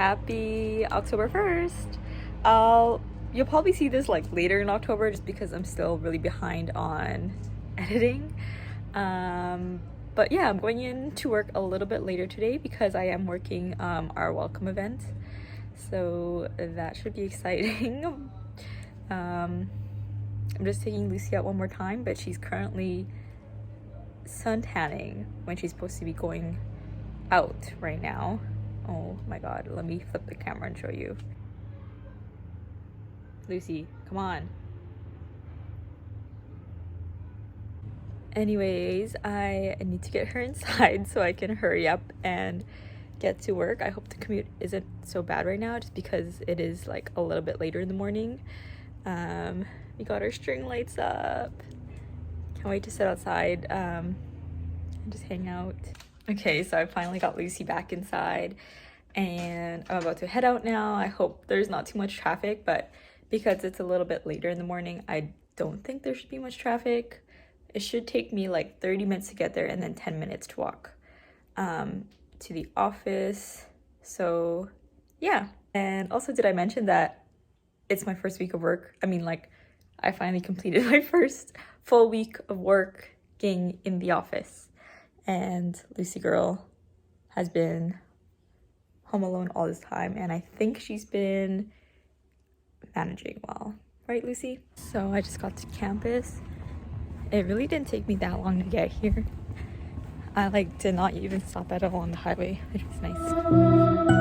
Happy October 1st. You'll probably see this like later in October just because I'm still really behind on editing. But yeah, I'm going in to work a little bit later today because I am working our welcome event. So that should be exciting. I'm just taking Lucy out one more time, but she's currently sun tanning when she's supposed to be going out right now. Oh my god, let me flip the camera and show you. Lucy, come on. Anyways, I need to get her inside so I can hurry up and get to work. I hope the commute isn't so bad right now just because it is like a little bit later in the morning. We got our string lights up. Can't wait to sit outside and just hang out. Okay, so I finally got Lucy back inside and I'm about to head out now. I hope there's not too much traffic, but because it's a little bit later in the morning, I don't think there should be much traffic. It should take me like 30 minutes to get there and then 10 minutes to walk to the office. So yeah. And also, did I mention that it's my first week of work? I mean, like, I finally completed my first full week of working in the office. And Lucy girl has been home alone all this time, and I think she's been managing well. Right, Lucy? So I just got to campus. It really didn't take me that long to get here. I did not even stop at all on the highway, which was nice.